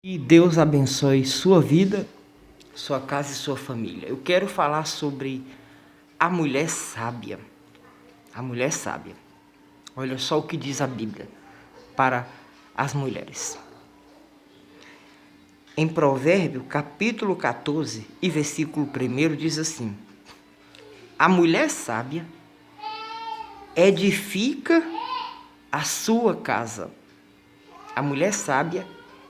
E Deus abençoe sua vida, sua casa e sua família. Eu quero falar sobre a mulher sábia. A mulher sábia. Olha só o que diz a Bíblia para as mulheres. Em Provérbio, capítulo 14 e versículo 1 diz assim: a mulher sábia edifica a sua casa. A mulher sábia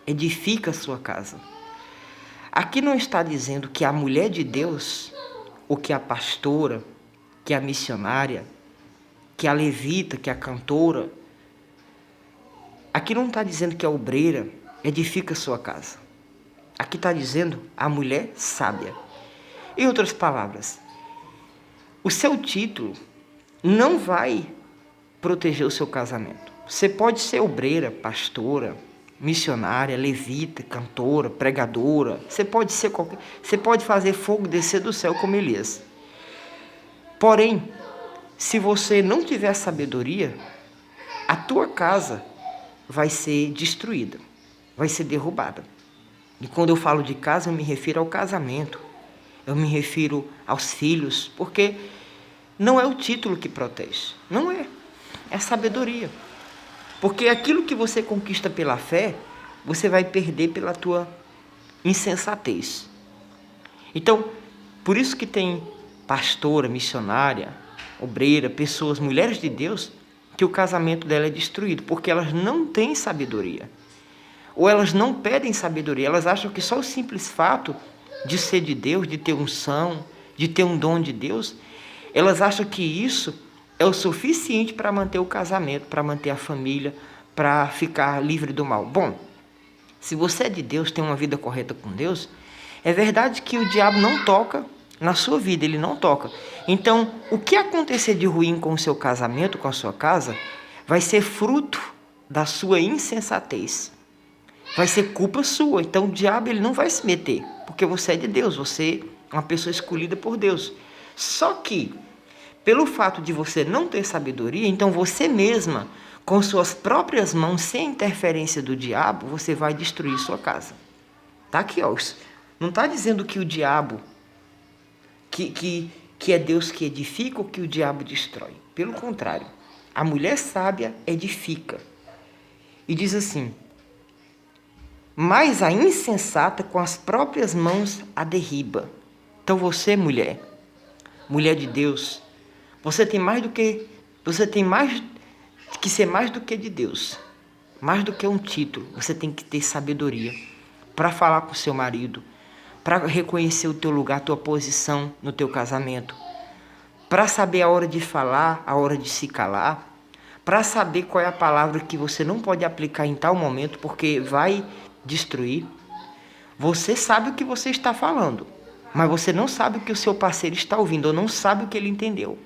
edifica a sua casa. Aqui não está dizendo que a mulher de Deus, ou que a pastora, que a missionária, que a levita, que a cantora, aqui não está dizendo que a obreira edifica a sua casa. Aqui está dizendo a mulher sábia. Em outras palavras, o seu título não vai proteger o seu casamento. Você pode ser obreira, pastora, missionária, levita, cantora, pregadora. Você pode fazer fogo descer do céu como Elias. Porém, se você não tiver sabedoria, a tua casa vai ser destruída, vai ser derrubada. E quando eu falo de casa, eu me refiro ao casamento. Eu me refiro aos filhos, porque não é o título que protege. Não é. É sabedoria. Porque aquilo que você conquista pela fé, você vai perder pela tua insensatez. Então, por isso que tem pastora, missionária, obreira, pessoas, mulheres de Deus, que o casamento dela é destruído, porque elas não têm sabedoria. Ou elas não pedem sabedoria, elas acham que só o simples fato de ser de Deus, de ter unção, de ter um dom de Deus, elas acham que isso é o suficiente para manter o casamento, para manter a família, para ficar livre do mal. Bom, se você é de Deus, tem uma vida correta com Deus, é verdade que o diabo não toca na sua vida, ele não toca. Então, o que acontecer de ruim com o seu casamento, com a sua casa, vai ser fruto da sua insensatez. Vai ser culpa sua. Então, o diabo ele não vai se meter, porque você é de Deus, você é uma pessoa escolhida por Deus. Só que, pelo fato de você não ter sabedoria, então você mesma, com suas próprias mãos, sem interferência do diabo, você vai destruir sua casa. Está aqui, ó. Não está dizendo que o diabo, que é Deus que edifica ou que o diabo destrói. Pelo contrário, a mulher sábia edifica. E diz assim: mas a insensata com as próprias mãos a derriba. Então você, mulher de Deus, você tem mais que ser mais do que de Deus, mais do que um título. Você tem que ter sabedoria para falar com o seu marido, para reconhecer o teu lugar, a tua posição no teu casamento, para saber a hora de falar, a hora de se calar, para saber qual é a palavra que você não pode aplicar em tal momento, porque vai destruir. Você sabe o que você está falando, mas você não sabe o que o seu parceiro está ouvindo, ou não sabe o que ele entendeu.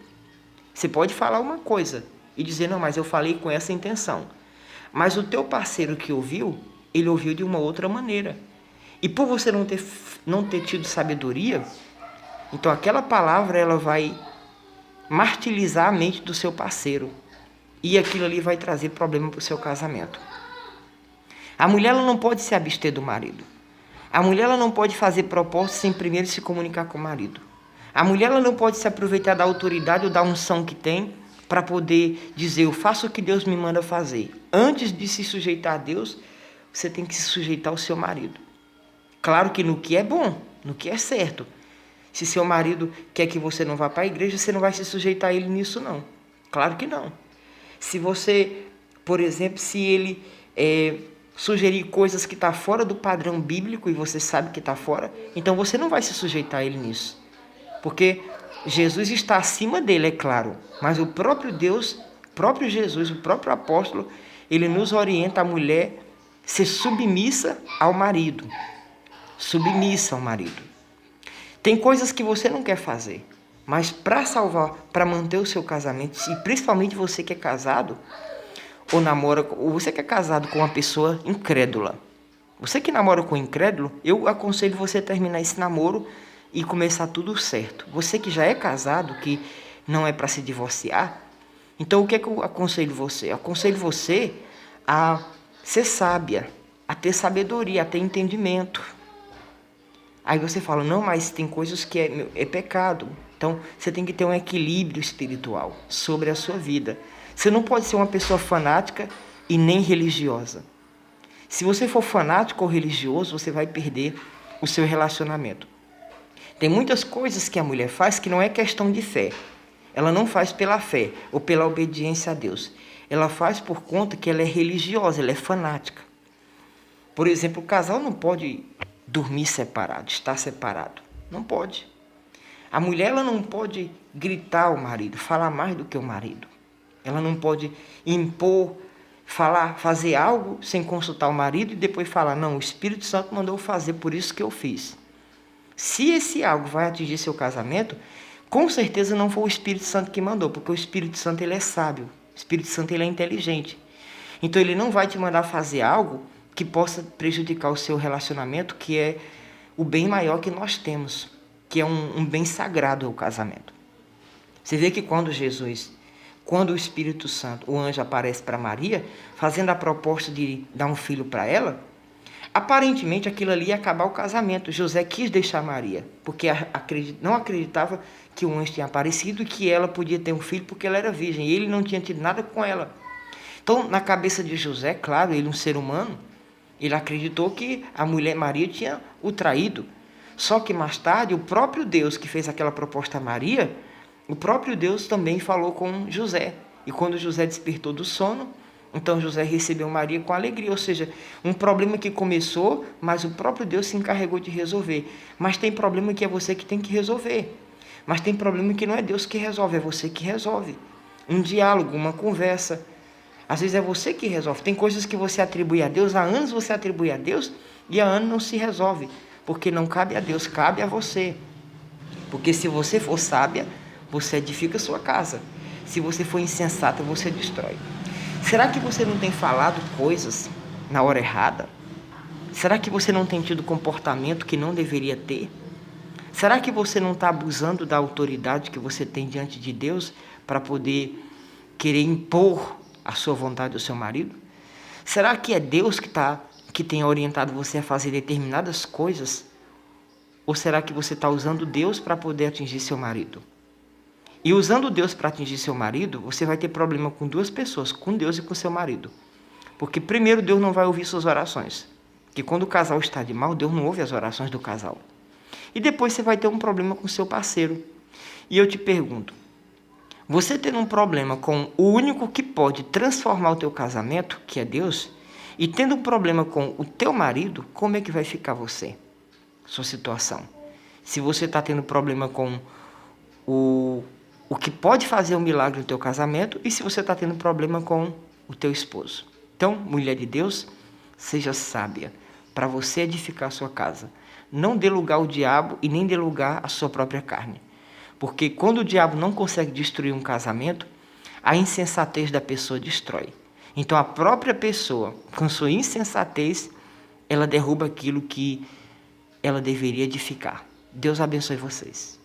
Você pode falar uma coisa e dizer, não, mas eu falei com essa intenção. Mas o teu parceiro que ouviu, ele ouviu de uma outra maneira. E por você não ter tido sabedoria, então aquela palavra ela vai martirizar a mente do seu parceiro. E aquilo ali vai trazer problema para o seu casamento. A mulher ela não pode se abster do marido. A mulher ela não pode fazer propósito sem primeiro se comunicar com o marido. A mulher ela não pode se aproveitar da autoridade ou da unção que tem para poder dizer, eu faço o que Deus me manda fazer. Antes de se sujeitar a Deus, você tem que se sujeitar ao seu marido. Claro que no que é bom, no que é certo. Se seu marido quer que você não vá para a igreja, você não vai se sujeitar a ele nisso, não. Claro que não. Se você, por exemplo, se ele sugerir coisas que estão fora do padrão bíblico e você sabe que está fora, então você não vai se sujeitar a ele nisso. Porque Jesus está acima dele, é claro. Mas o próprio Deus, o próprio Jesus, o próprio apóstolo, ele nos orienta a mulher ser submissa ao marido. Submissa ao marido. Tem coisas que você não quer fazer, mas para salvar, para manter o seu casamento, e principalmente você que é casado, ou namora, ou você que é casado com uma pessoa incrédula. Você que namora com um incrédulo, eu aconselho você a terminar esse namoro e começar tudo certo. Você que já é casado, que não é para se divorciar, então o que é que eu aconselho você? Eu aconselho você a ser sábia, a ter sabedoria, a ter entendimento. Aí você fala, não, mas tem coisas que é pecado. Então, você tem que ter um equilíbrio espiritual sobre a sua vida. Você não pode ser uma pessoa fanática e nem religiosa. Se você for fanático ou religioso, você vai perder o seu relacionamento. Tem muitas coisas que a mulher faz que não é questão de fé. Ela não faz pela fé ou pela obediência a Deus. Ela faz por conta que ela é religiosa, ela é fanática. Por exemplo, o casal não pode dormir separado, estar separado. Não pode. A mulher ela não pode gritar ao marido, falar mais do que o marido. Ela não pode impor, fazer algo sem consultar o marido e depois falar, não, o Espírito Santo mandou fazer, por isso que eu fiz. Se esse algo vai atingir seu casamento, com certeza não foi o Espírito Santo que mandou, porque o Espírito Santo ele é sábio, o Espírito Santo ele é inteligente. Então ele não vai te mandar fazer algo que possa prejudicar o seu relacionamento, que é o bem maior que nós temos, que é um bem sagrado, o casamento. Você vê que quando o Espírito Santo, o anjo aparece para Maria, fazendo a proposta de dar um filho para ela, aparentemente aquilo ali ia acabar o casamento. José quis deixar Maria, porque não acreditava que o anjo tinha aparecido e que ela podia ter um filho porque ela era virgem, e ele não tinha tido nada com ela. Então, na cabeça de José, claro, ele um ser humano, ele acreditou que a mulher Maria tinha o traído. Só que mais tarde, o próprio Deus que fez aquela proposta a Maria, o próprio Deus também falou com José. E quando José despertou do sono, então José recebeu Maria com alegria. Ou seja, um problema que começou, mas o próprio Deus se encarregou de resolver. Mas tem problema que é você que tem que resolver. Mas tem problema que não é Deus que resolve, é você que resolve. Um diálogo, uma conversa. Às vezes é você que resolve. Tem coisas que você atribui a Deus, há anos você atribui a Deus, e há anos não se resolve. Porque não cabe a Deus, cabe a você. Porque se você for sábia, você edifica a sua casa. Se você for insensata, você destrói. Será que você não tem falado coisas na hora errada? Será que você não tem tido comportamento que não deveria ter? Será que você não está abusando da autoridade que você tem diante de Deus para poder querer impor a sua vontade ao seu marido? Será que é Deus que tem orientado você a fazer determinadas coisas? Ou será que você está usando Deus para poder atingir seu marido? E usando Deus para atingir seu marido, você vai ter problema com duas pessoas, com Deus e com seu marido. Porque primeiro Deus não vai ouvir suas orações. Porque quando o casal está de mal, Deus não ouve as orações do casal. E depois você vai ter um problema com seu parceiro. E eu te pergunto, você tendo um problema com o único que pode transformar o teu casamento, que é Deus, e tendo um problema com o teu marido, como é que vai ficar você? Sua situação. Se você está tendo problema com o que pode fazer um milagre no teu casamento e se você está tendo problema com o teu esposo. Então, mulher de Deus, seja sábia para você edificar a sua casa. Não dê lugar ao diabo e nem dê lugar à sua própria carne. Porque quando o diabo não consegue destruir um casamento, a insensatez da pessoa destrói. Então, a própria pessoa, com sua insensatez, ela derruba aquilo que ela deveria edificar. Deus abençoe vocês.